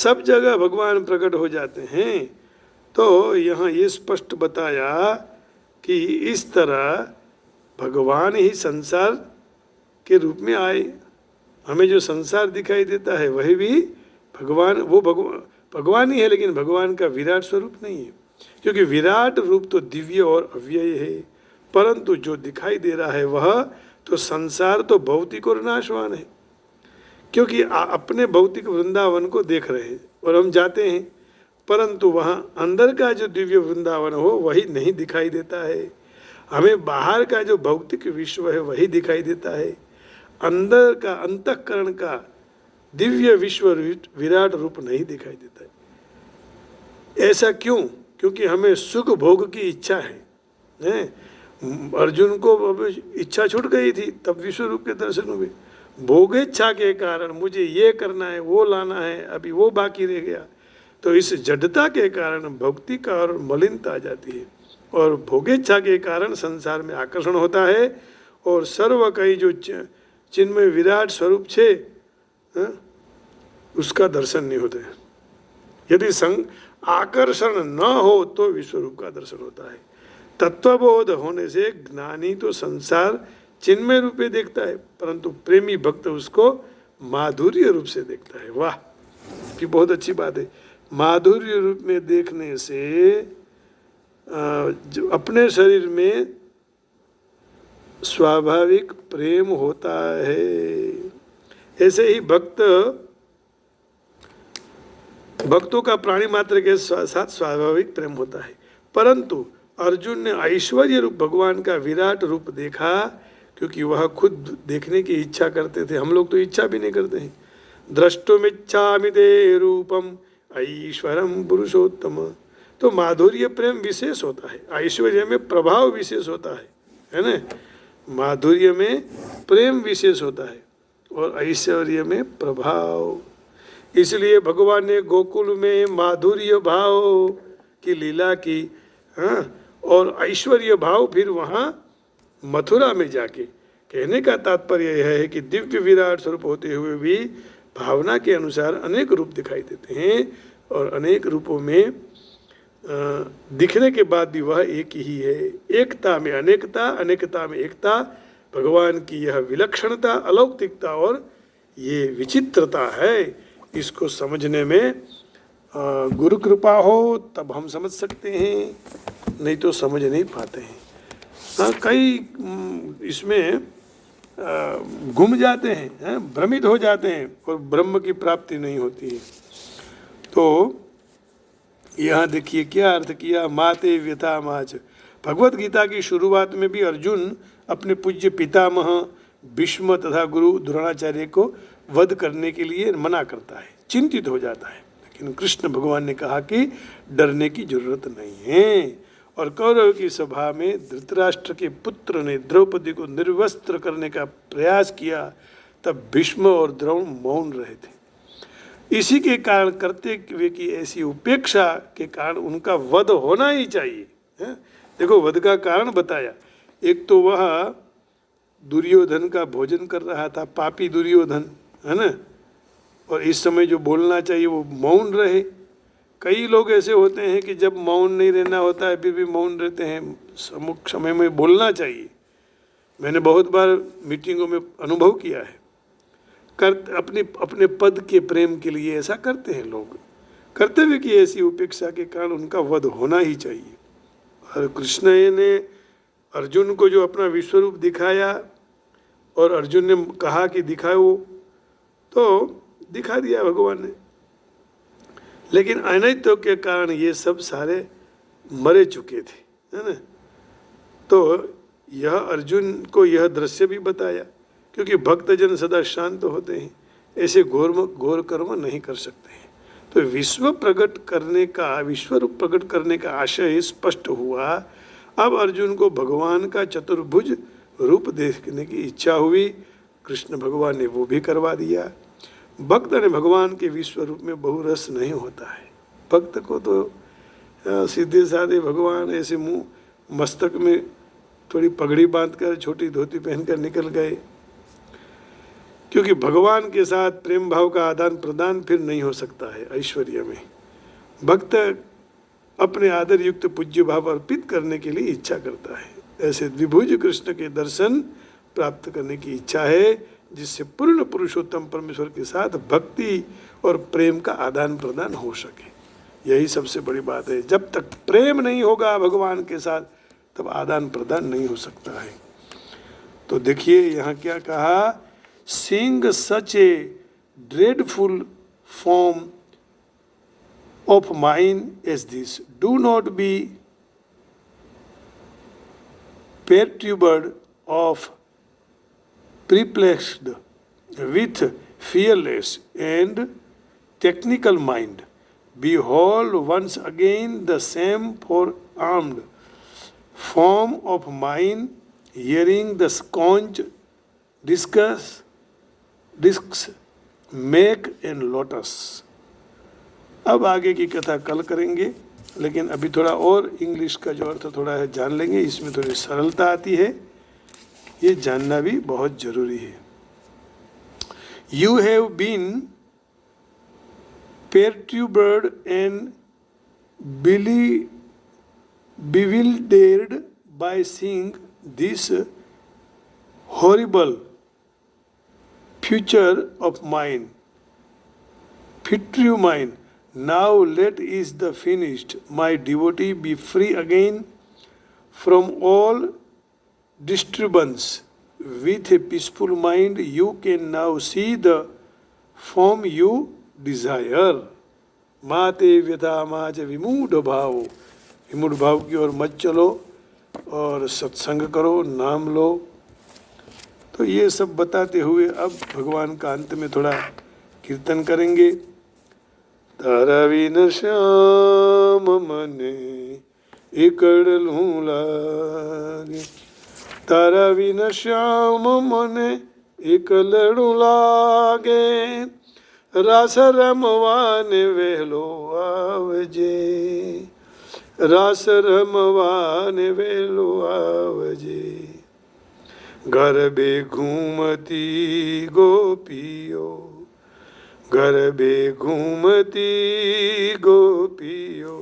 सब जगह भगवान प्रकट हो जाते हैं। तो यहाँ ये स्पष्ट बताया कि इस तरह भगवान ही संसार के रूप में आए। हमें जो संसार दिखाई देता है वही भी भगवान, वो भगवान ही है, लेकिन भगवान का विराट स्वरूप नहीं है, क्योंकि विराट रूप तो दिव्य और अव्यय है। परंतु जो दिखाई दे रहा है वह तो संसार तो भौतिक और नाशवान है, क्योंकि अपने भौतिक वृंदावन को देख रहे हैं और हम जाते हैं, परंतु वहाँ अंदर का जो दिव्य वृंदावन हो वही नहीं दिखाई देता है। हमें बाहर का जो भौतिक विश्व है वही दिखाई देता है, अंदर का अंतःकरण का दिव्य विश्व विराट रूप नहीं दिखाई देता है। ऐसा क्यों? क्योंकि हमें सुख भोग की इच्छा है। अर्जुन को अब इच्छा छूट गई थी, तब विश्व रूप के दर्शन हुए। भोगेच्छा के कारण मुझे ये करना है, वो लाना है, अभी वो बाकी रह गया, तो इस जड़ता के कारण भक्ति का और मलिनता आ जाती है, और भोगेच्छा के कारण संसार में आकर्षण होता है, और सर्व कई जो चिन्मय विराट स्वरूप छे उसका दर्शन नहीं होता है। यदि आकर्षण न हो तो विश्वरूप का दर्शन होता है। तत्वबोध होने से ज्ञानी तो संसार चिन्मय रूप में देखता है, परंतु प्रेमी भक्त उसको माधुर्य रूप से देखता है। वाह, की बहुत अच्छी बात है। माधुर्य रूप में देखने से जो अपने शरीर में स्वाभाविक प्रेम होता है। ऐसे ही भक्तों का प्राणी मात्र के साथ स्वाभाविक प्रेम होता है। परंतु अर्जुन ने ऐश्वर्य रूप भगवान का विराट रूप देखा, क्योंकि वह खुद देखने की इच्छा करते थे। हम लोग तो इच्छा भी नहीं करते हैं। द्रष्टुमिच्छामि ते रूपम ऐश्वरम पुरुषोत्तम। तो माधुर्य प्रेम विशेष होता है, ऐश्वर्य में प्रभाव विशेष होता है ना। माधुर्य में प्रेम विशेष होता है और ऐश्वर्य में प्रभाव। इसलिए भगवान ने गोकुल में माधुर्य भाव की लीला की, हाँ, और ऐश्वर्य भाव फिर वहाँ मथुरा में जाके। कहने का तात्पर्य यह है कि दिव्य विराट स्वरूप होते हुए भी भावना के अनुसार अनेक रूप दिखाई देते हैं, और अनेक रूपों में दिखने के बाद भी वह एक ही है। एकता में अनेकता, अनेकता में एकता, भगवान की यह विलक्षणता, अलौकिकता और ये विचित्रता है। इसको समझने में गुरु कृपा हो तब हम समझ सकते हैं, नहीं तो समझ नहीं पाते हैं। कई इसमें घूम जाते हैं, भ्रमित हो जाते हैं और ब्रह्म की प्राप्ति नहीं होती है। तो यहाँ देखिए क्या अर्थ किया, माते व्यथा माच। भगवत गीता की शुरुआत में भी अर्जुन अपने पूज्य पितामह भीष्म तथा गुरु द्रोणाचार्य को वध करने के लिए मना करता है, चिंतित हो जाता है। लेकिन कृष्ण भगवान ने कहा कि डरने की जरूरत नहीं है। और कौरव की सभा में धृतराष्ट्र के पुत्र ने द्रौपदी को निर्वस्त्र करने का प्रयास किया, तब भीष्म और द्रोण मौन रहे थे। इसी के कारण करते हुए की ऐसी उपेक्षा के कारण उनका वध होना ही चाहिए। देखो वध का कारण बताया। एक तो वह दुर्योधन का भोजन कर रहा था, पापी दुर्योधन, है ना, और इस समय जो बोलना चाहिए वो मौन रहे। कई लोग ऐसे होते हैं कि जब मौन नहीं रहना होता है फिर भी मौन रहते हैं, सम्मुख समय में बोलना चाहिए। मैंने बहुत बार मीटिंगों में अनुभव किया है। अपने पद के प्रेम के लिए ऐसा करते हैं लोग, करते हुए कि ऐसी उपेक्षा के कारण उनका वध होना ही चाहिए। और कृष्ण ने अर्जुन को जो अपना विश्वरूप दिखाया और अर्जुन ने कहा कि दिखाओ, तो दिखा दिया भगवान ने। लेकिन अनैत्य के कारण ये सब सारे मरे चुके थे, है ना। तो यह अर्जुन को यह दृश्य भी बताया, क्योंकि भक्तजन सदा शांत होते हैं, ऐसे घोर कर्म नहीं कर सकते हैं। तो विश्व प्रकट करने का, विश्वरूप प्रकट करने का आशय स्पष्ट हुआ। अब अर्जुन को भगवान का चतुर्भुज रूप देखने की इच्छा हुई, कृष्ण भगवान ने वो भी करवा दिया। भक्त ने भगवान के विश्व रूप में बहु रस नहीं होता है। भक्त को तो सीधे साधे भगवान ऐसे मुंह मस्तक में थोड़ी पगड़ी बांधकर छोटी धोती पहनकर निकल गए, क्योंकि भगवान के साथ प्रेम भाव का आदान प्रदान फिर नहीं हो सकता है। ऐश्वर्य में भक्त अपने आदर युक्त पूज्य भाव अर्पित करने के लिए इच्छा करता है। ऐसे द्विभुज कृष्ण के दर्शन प्राप्त करने की इच्छा है, जिससे पूर्ण पुरुषोत्तम परमेश्वर के साथ भक्ति और प्रेम का आदान प्रदान हो सके। यही सबसे बड़ी बात है। जब तक प्रेम नहीं होगा भगवान के साथ, तब आदान प्रदान नहीं हो सकता है। तो देखिए यहाँ क्या कहा, seeing such A dreadful form of mine as this, do not be perturbed of perplexed with fearless and technical mind. Behold once again the same forearmed form of mine, hearing the sconch discs make and lotus. अब आगे की कथा कल करेंगे, लेकिन अभी थोड़ा और इंग्लिश का जो अर्थ थोड़ा है जान लेंगे। इसमें थोड़ी सरलता आती है, ये जानना भी बहुत जरूरी है। You have been perturbed and bewildered by seeing this horrible future of mine, fitru mine. Now let is the finished, my devotee be free again from all disturbance. With a peaceful mind you can now see the form you desire. माते व्यथा माच विमूढ़ भाव, विमूढ़ भाव की ओर मत चलो और सत्संग करो, नाम लो। तो ये सब बताते हुए अब भगवान का अंत में थोड़ा कीर्तन करेंगे। तारा विन श्याम मने एकड़ लूं लागे, तारा विन श्याम मने एकलड़ू लागे, रास रमवाने वेलो आवजे, रास रमवाने वेलो आवजे। घर बे घूमती गोपियो, घर बे घूमती गोपियो,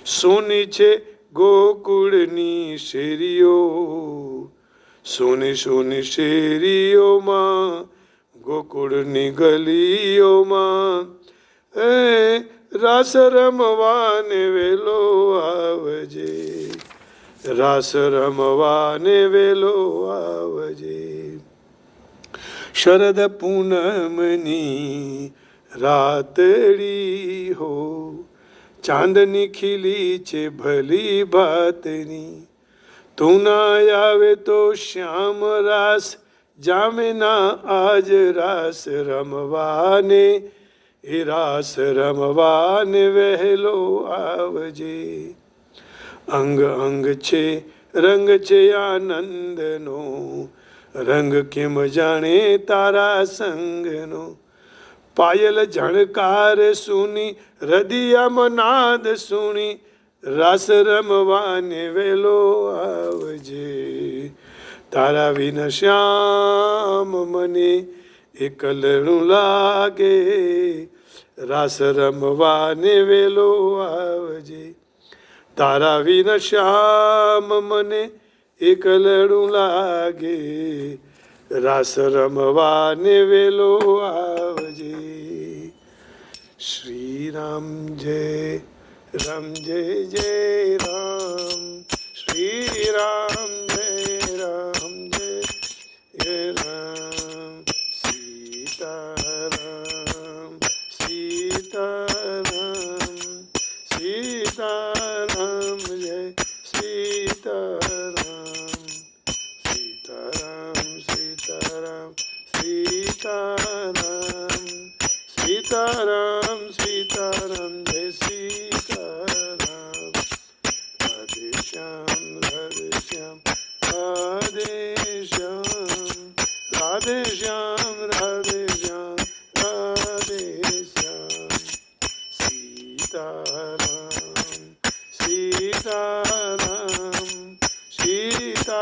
सोनी छे गोकुळनी शेरियो, सोनी सोनी शेरियो मां, गोकुळनी गलियो मां, रास रमवाने वेलो आवजे, रास रमवाने वेलो आवजे। शरद पूनमनी रातड़ी हो, चांदनी खिली छे भली भातनी, तू ना आवे तो श्याम रास जामे ना आज रास रमवाने, ए रास रमवाने वहेलो आवजे। अंग अंग छे रंग छे आनंदनो, रंग केम जाने तारा संगनो, पायल झणकार सुनी हृदयम नाद सुनी, रास रमवाने वेलो आवजे। तारा विन श्याम मने एकलड़ू लागे, रास रमवाने वेलो आवजे। तारा विन श्याम मने एकलड़ू लागे, रास रमवाने वेलो आवजे। श्री राम जय राम, जय जय राम, श्री राम जय राम, जय जय राम। सीता राम, सीता राम, सीता राम जय सीता राम, सीता राम, सीता राम, सीता राम, सीता राम, सीता राम जय सीता राम। राधे श्याम, राधे श्याम, राधे श्याम, राधे श्याम, राधे श्याम, राधे श्याम। सीता राम, सीता राम, सीता